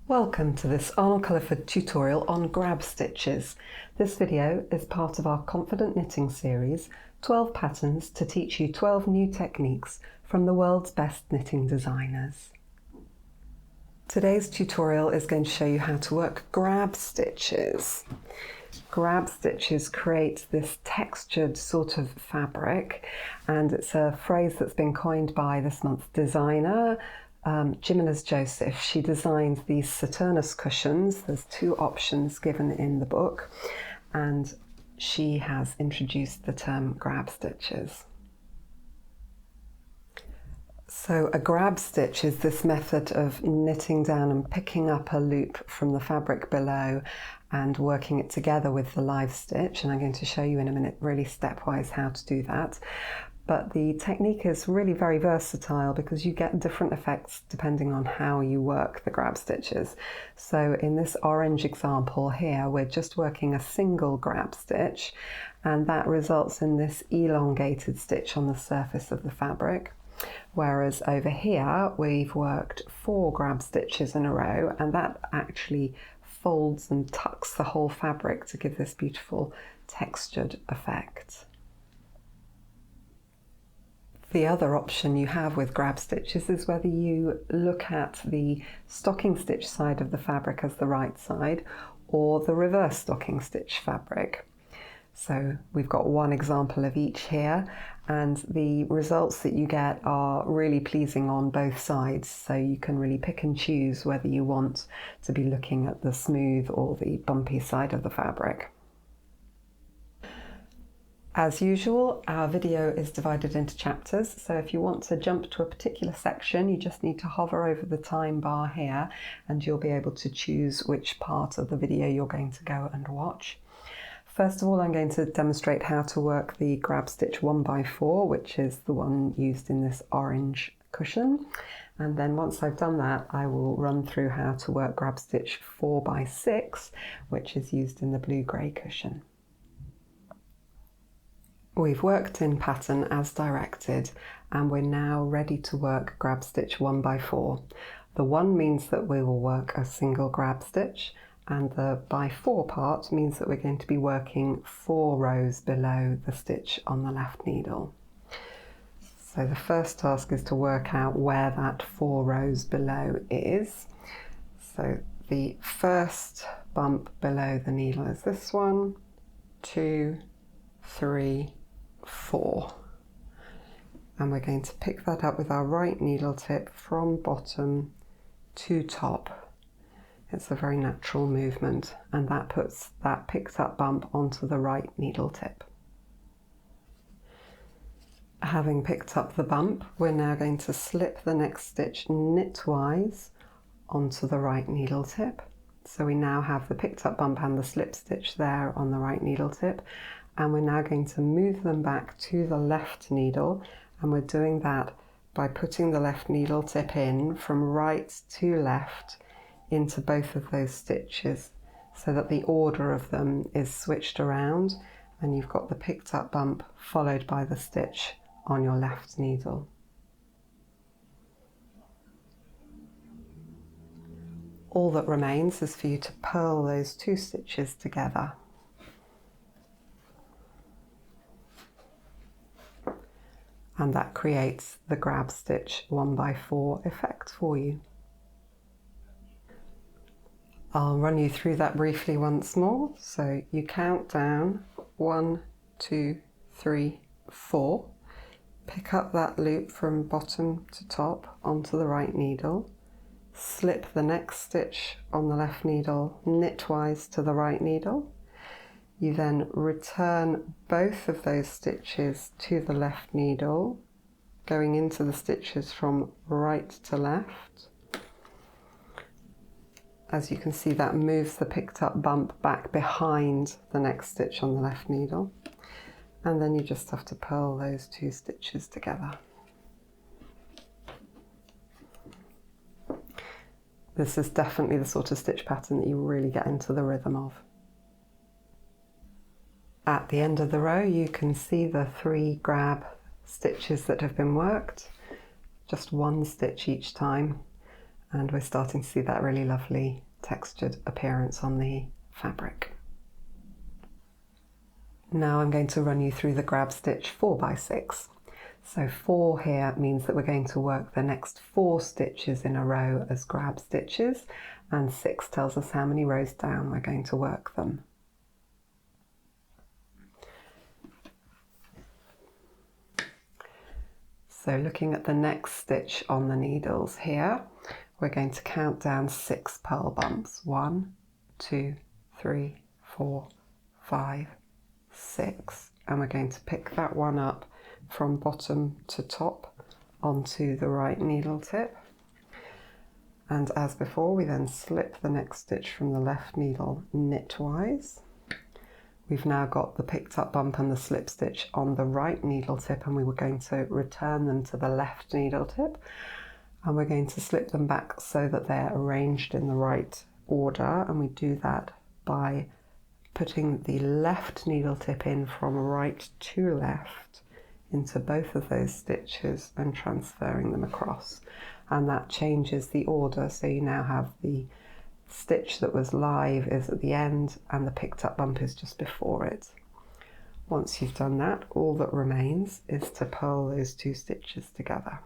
Welcome to this Arnold Culliford tutorial on grab stitches. This video is part of our Confident Knitting series, 12 patterns to teach you 12 new techniques from the world's best knitting designers. Today's tutorial is going to show you how to work grab stitches. Grab stitches create this textured sort of fabric, and it's a phrase that's been coined by this month's designer, Jimenez Joseph. She designed these Saturnus cushions. There's two options given in the book, and she has introduced the term grab stitches. So a grab stitch is this method of knitting down and picking up a loop from the fabric below and working it together with the live stitch, and I'm going to show you in a minute really stepwise how to do that. But the technique is really very versatile because you get different effects depending on how you work the grab stitches. So in this orange example here, we're just working a single grab stitch, and that results in this elongated stitch on the surface of the fabric. Whereas over here, we've worked 4 grab stitches in a row, and that actually folds and tucks the whole fabric to give this beautiful textured effect. The other option you have with grab stitches is whether you look at the stocking stitch side of the fabric as the right side or the reverse stocking stitch fabric. So we've got one example of each here, and the results that you get are really pleasing on both sides, so you can really pick and choose whether you want to be looking at the smooth or the bumpy side of the fabric. As usual, our video is divided into chapters, so if you want to jump to a particular section, you just need to hover over the time bar here and you'll be able to choose which part of the video you're going to go and watch. First of all, I'm going to demonstrate how to work the grab stitch 1x4, which is the one used in this orange cushion. And then once I've done that, I will run through how to work grab stitch 4x6, which is used in the blue-grey cushion. We've worked in pattern as directed, and we're now ready to work grab stitch 1x4. The 1 means that we will work a single grab stitch, and the by 4 part means that we're going to be working 4 rows below the stitch on the left needle. So the first task is to work out where that 4 rows below is. So the first bump below the needle is this one, 2, 3, 4, and we're going to pick that up with our right needle tip from bottom to top. It's a very natural movement, and that puts that picked up bump onto the right needle tip. Having picked up the bump, we're now going to slip the next stitch knitwise onto the right needle tip. So we now have the picked up bump and the slip stitch there on the right needle tip, and we're now going to move them back to the left needle, and we're doing that by putting the left needle tip in from right to left into both of those stitches, so that the order of them is switched around and you've got the picked up bump followed by the stitch on your left needle. All that remains is for you to purl those 2 stitches together. And that creates the grab stitch 1x4 effect for you. I'll run you through that briefly once more. So you count down 1, 2, 3, 4. Pick up that loop from bottom to top onto the right needle. Slip the next stitch on the left needle knitwise to the right needle. You then return both of those stitches to the left needle, going into the stitches from right to left. As you can see, that moves the picked up bump back behind the next stitch on the left needle. And then you just have to purl those 2 stitches together. This is definitely the sort of stitch pattern that you really get into the rhythm of. At the end of the row, you can see the 3 grab stitches that have been worked, just 1 stitch each time, And we're starting to see that really lovely textured appearance on the fabric. Now I'm going to run you through the grab stitch 4x6. So 4 here means that we're going to work the next 4 stitches in a row as grab stitches, and 6 tells us how many rows down we're going to work them. So looking at the next stitch on the needles here, we're going to count down 6 purl bumps. 1, 2, 3, 4, 5, 6. And we're going to pick that one up from bottom to top onto the right needle tip. And as before, we then slip the next stitch from the left needle knitwise. We've now got the picked up bump and the slip stitch on the right needle tip, and we were going to return them to the left needle tip. And we're going to slip them back so that they're arranged in the right order. And we do that by putting the left needle tip in from right to left into both of those stitches and transferring them across. And that changes the order, so you now have the stitch that was live is at the end and the picked up bump is just before it. Once you've done that, all that remains is to purl those 2 stitches together.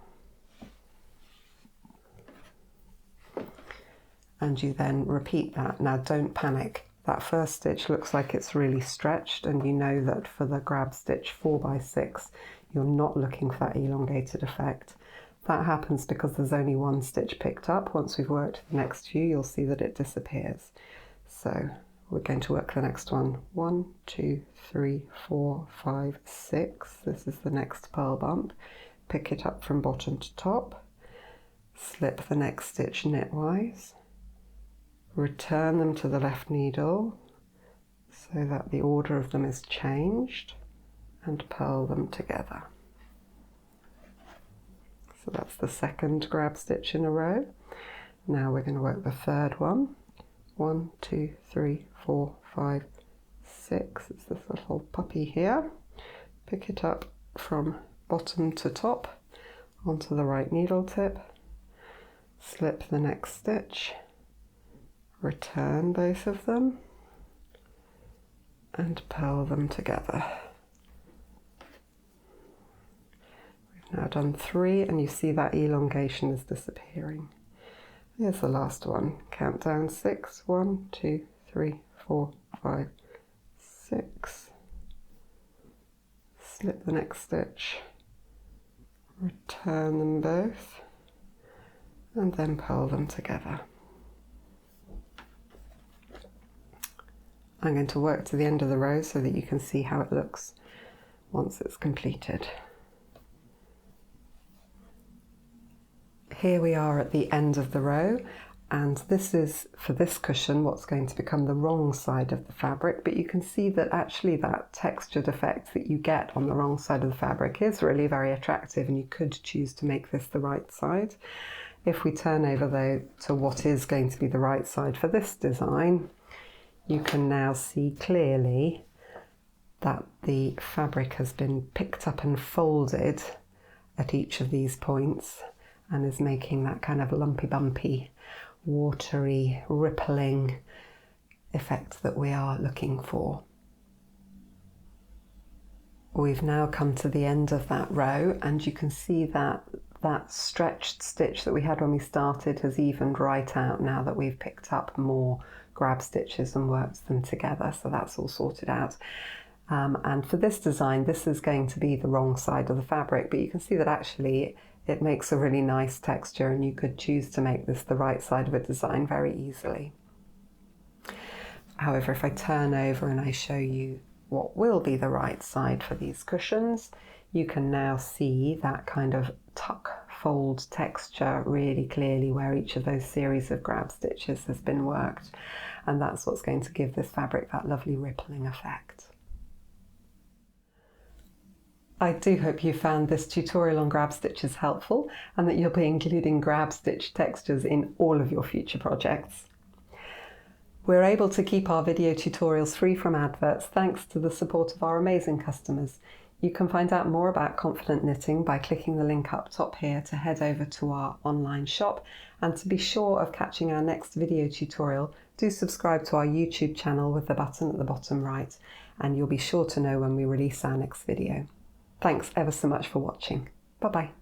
And you then repeat that. Now don't panic. That first stitch looks like it's really stretched, and you know that for the grab stitch 4x6 you're not looking for that elongated effect. That happens because there's only 1 stitch picked up. Once we've worked the next few, you'll see that it disappears. So we're going to work the next one. 1, 2, 3, 4, 5, 6. This is the next purl bump. Pick it up from bottom to top. Slip the next stitch knitwise. Return them to the left needle so that the order of them is changed, and purl them together. So that's the second grab stitch in a row. Now we're going to work the third one. 1, 2, 3, 4, 5, 6. It's this little puppy here. Pick it up from bottom to top onto the right needle tip. Slip the next stitch. Return both of them and purl them together. We've now done 3, and you see that elongation is disappearing. Here's the last one. Count down 6. 1, 2, 3, 4, 5, 6. Slip the next stitch. Return them both and then purl them together. I'm going to work to the end of the row so that you can see how it looks once it's completed. Here we are at the end of the row, and this is, for this cushion, what's going to become the wrong side of the fabric, but you can see that actually that textured effect that you get on the wrong side of the fabric is really very attractive, and you could choose to make this the right side. If we turn over though to what is going to be the right side for this design, you can now see clearly that the fabric has been picked up and folded at each of these points and is making that kind of lumpy bumpy, watery, rippling effect that we are looking for. We've now come to the end of that row, and you can see that that stretched stitch that we had when we started has evened right out now that we've picked up more grab stitches and worked them together, so that's all sorted out. And for this design, this is going to be the wrong side of the fabric, but you can see that actually it makes a really nice texture, and you could choose to make this the right side of a design very easily. However, if I turn over and I show you what will be the right side for these cushions, you can now see that kind of tuck fold texture really clearly where each of those series of grab stitches has been worked, and that's what's going to give this fabric that lovely rippling effect. I do hope you found this tutorial on grab stitches helpful, and that you'll be including grab stitch textures in all of your future projects. We're able to keep our video tutorials free from adverts thanks to the support of our amazing customers. You can find out more about confident knitting by clicking the link up top here to head over to our online shop, and to be sure of catching our next video tutorial, do subscribe to our YouTube channel with the button at the bottom right, and you'll be sure to know when we release our next video. Thanks ever so much for watching. Bye bye.